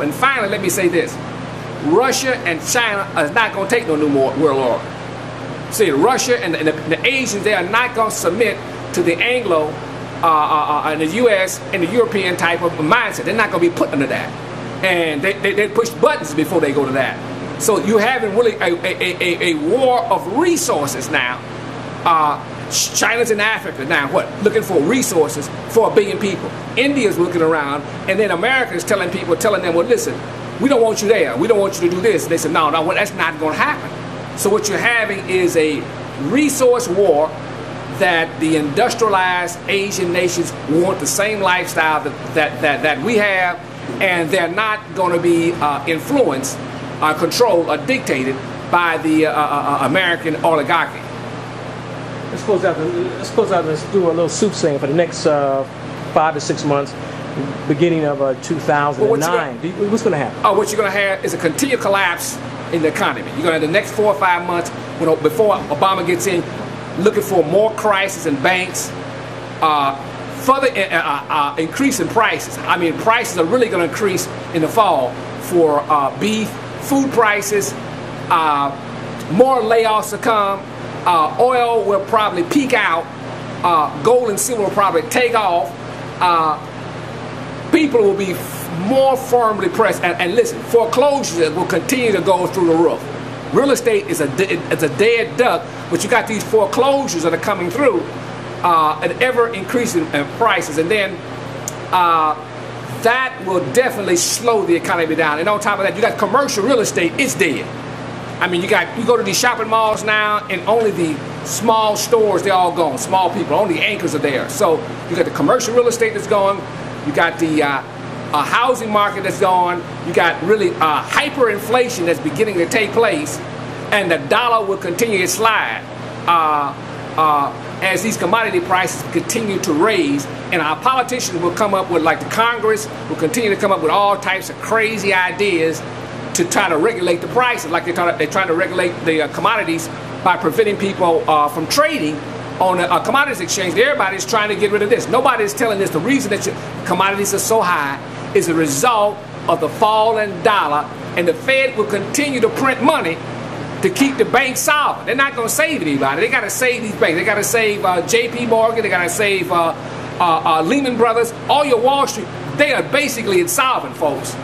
And finally, let me say this. Russia and China is not going to take no new more world order. See, Russia and the Asians, they are not going to submit to the Anglo and the U.S. and the European type of mindset. They're not going to be put under that. And they push buttons before they go to that. So you're having really a war of resources now. China's in Africa now, looking for resources for 1 billion people. India's looking around, and then America is telling them, well, listen, we don't want you there. We don't want you to do this. And they said, no, well, that's not going to happen. So what you're having is a resource war that the industrialized Asian nations want the same lifestyle that we have, and they're not going to be influenced, controlled, or dictated by the American oligarchy. Let's close out. Let's do a little soothsaying for the next 5 to 6 months, beginning of 2009. What's going to happen? What you're going to have is a continued collapse in the economy. You're going to have the next 4 or 5 months, before Obama gets in, looking for more crisis in banks, further increase in prices. I mean, prices are really going to increase in the fall for beef, food prices, more layoffs to come. Oil will probably peak out. Gold and silver will probably take off. People will be more firmly pressed. And listen, foreclosures will continue to go through the roof. Real estate is a dead duck, but you got these foreclosures that are coming through at ever increasing prices. And then that will definitely slow the economy down. And on top of that, you got commercial real estate, it's dead. I mean, you go to these shopping malls now, and only the small stores, they're all gone. Small people, only the anchors are there. So you got the commercial real estate that's gone. You got the housing market that's gone. You got really hyperinflation that's beginning to take place, and the dollar will continue to slide as these commodity prices continue to raise. And our politicians will come up with, like the Congress, will continue to come up with all types of crazy ideas to try to regulate the prices, like they're trying to regulate the commodities by preventing people from trading on a commodities exchange. Everybody's trying to get rid of this. Nobody's telling us the reason that commodities are so high is a result of the falling dollar, and the Fed will continue to print money to keep the banks solvent. They're not going to save anybody. They got to save these banks. They got to save J.P. Morgan. They got to save Lehman Brothers. All your Wall Street, they are basically insolvent, folks.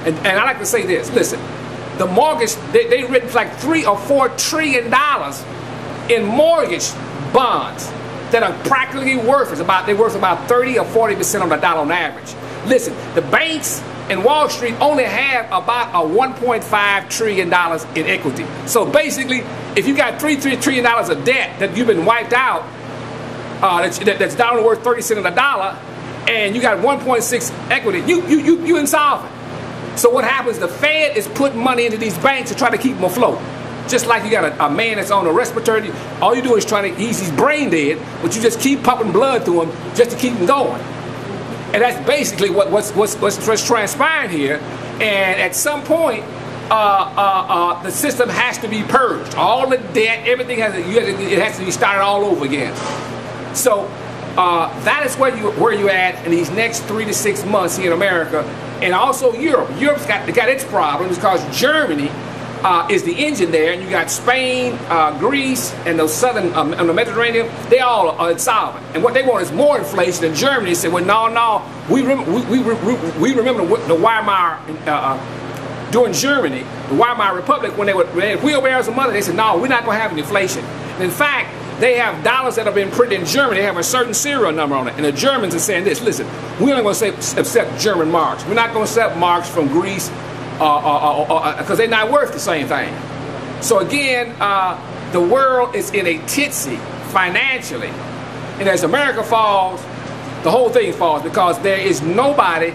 And I like to say this, listen, the mortgage, they written like $3 or $4 trillion in mortgage bonds that are practically worthless. They're worth about 30 or 40% on the dollar on average. Listen, the banks and Wall Street only have about a $1.5 trillion in equity. So basically, if you got $3 trillion of debt that you've been wiped out, that's down worth 30 cents on the dollar, and you got 1.6 equity, you insolvent. So what happens, the Fed is putting money into these banks to try to keep them afloat. Just like you got a man that's on a respiratory, all you do is try to, he's brain dead, but you just keep pumping blood through him just to keep him going. And that's basically what's transpiring here. And at some point, the system has to be purged. All the debt, everything it has to be started all over again. So that is where you're at in these next 3 to 6 months here in America. And also Europe. Europe's got its problems because Germany is the engine there, and you got Spain, Greece, and those southern on the Mediterranean. They all are insolvent, and what they want is more inflation. And Germany said, "Well, no, we remember the Weimar during Germany, the Weimar Republic, when they had wheelbarrows of money. They said, no, we're not going to have an inflation. And in fact, they have dollars that have been printed in Germany. They have a certain serial number on it. And the Germans are saying this, listen, we're not going to accept German marks. We're not going to accept marks from Greece because they're not worth the same thing. So again, the world is in a titsy financially. And as America falls, the whole thing falls because there is nobody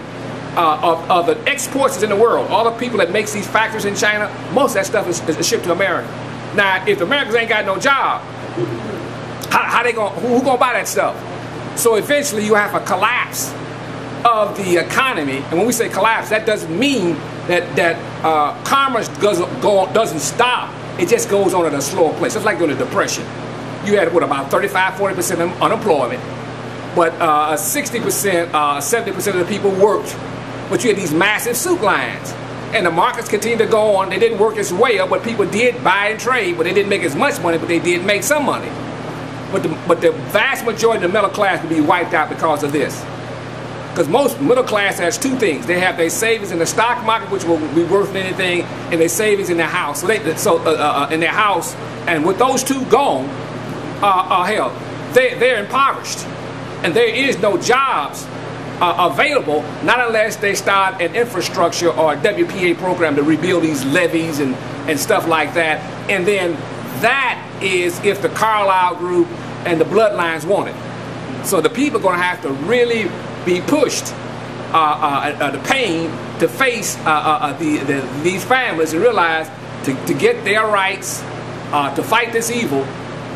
of the exporters in the world, all the people that makes these factories in China, most of that stuff is shipped to America. Now, if the Americans ain't got no job, who gonna buy that stuff? So eventually you have a collapse of the economy. And when we say collapse, that doesn't mean that commerce doesn't stop. It just goes on at a slower pace. It's like during the Depression. You had, what, about 35–40% unemployment, but 60%, 70% of the people worked. but you had these massive soup lines. And the markets continued to go on. They didn't work its way up, but people did buy and trade, but they didn't make as much money, but they did make some money. But the vast majority of the middle class would be wiped out because of this. Because most middle class has two things. They have their savings in the stock market, which will be worth anything, and their savings in their house. In their house, and with those two gone, hell, they're impoverished. And there is no jobs available, not unless they start an infrastructure or a WPA program to rebuild these levees and stuff like that. And then that is if the Carlyle Group and the bloodlines want it. So the people are going to have to really be pushed the pain to face these families and realize to get their rights, to fight this evil,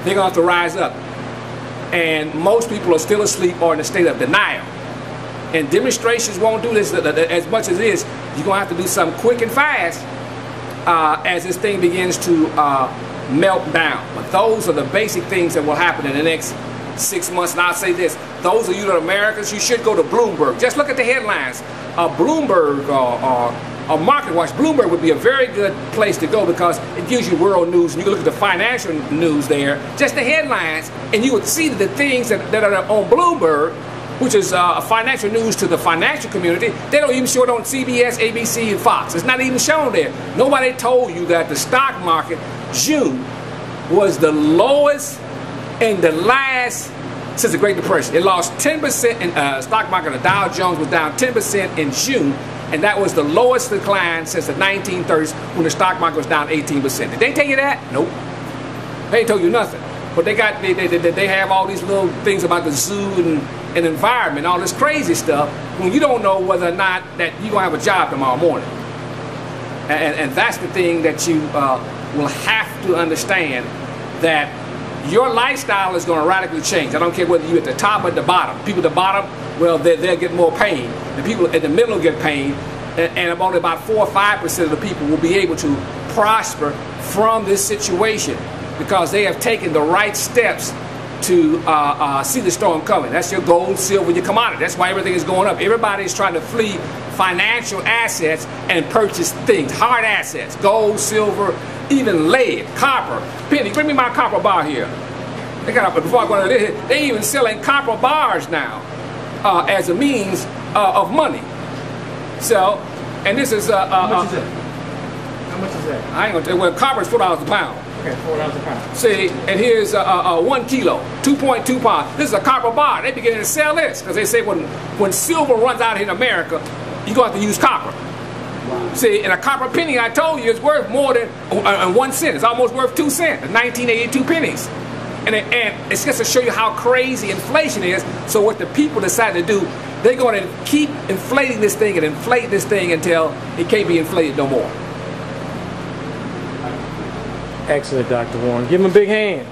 they're going to have to rise up. And most people are still asleep or in a state of denial. And demonstrations won't do this as much as it is. You're going to have to do something quick and fast as this thing begins to melt down. But those are the basic things that will happen in the next 6 months. And I'll say this, those of you that are Americans, you should go to Bloomberg. Just look at the headlines. Bloomberg or MarketWatch. Bloomberg would be a very good place to go because it gives you world news. And you can look at the financial news there, just the headlines, and you would see the things that are on Bloomberg, which is financial news to the financial community. They don't even show it on CBS, ABC, and Fox. It's not even shown there. Nobody told you that the stock market, June, was the lowest in the last, since the Great Depression. It lost 10% in stock market. The Dow Jones was down 10% in June, and that was the lowest decline since the 1930s when the stock market was down 18%. Did they tell you that? Nope. They ain't told you nothing. But they have all these little things about the zoo and environment, all this crazy stuff, when you don't know whether or not that you're going to have a job tomorrow morning. And that's the thing that you will have to understand, that your lifestyle is going to radically change. I don't care whether you're at the top or at the bottom. People at the bottom, well, they'll get more pain. The people in the middle get pain, and only about 4 or 5% of the people will be able to prosper from this situation because they have taken the right steps to see the storm coming. That's your gold, silver, your commodity. That's why everything is going up. Everybody is trying to flee financial assets and purchase things, hard assets, gold, silver, even lead, copper. Penny, bring me my copper bar here. They got before I go into this, they even selling copper bars now as a means of money. So, and this is how much is it? How much is that? I ain't gonna tell you. Well, copper is $4 a pound. Okay, $4 a pound. See, and here's 1 kilo, 2.2 pounds. This is a copper bar. They beginning to sell this because they say when silver runs out in America, you're going to have to use copper. Wow. See, and a copper penny, I told you, is worth more than 1 cent. It's almost worth 2 cents. It's 1982 pennies. And it's just to show you how crazy inflation is. So what the people decide to do, they're going to keep inflating this thing and inflate this thing until it can't be inflated no more. Excellent, Dr. Warren. Give him a big hand.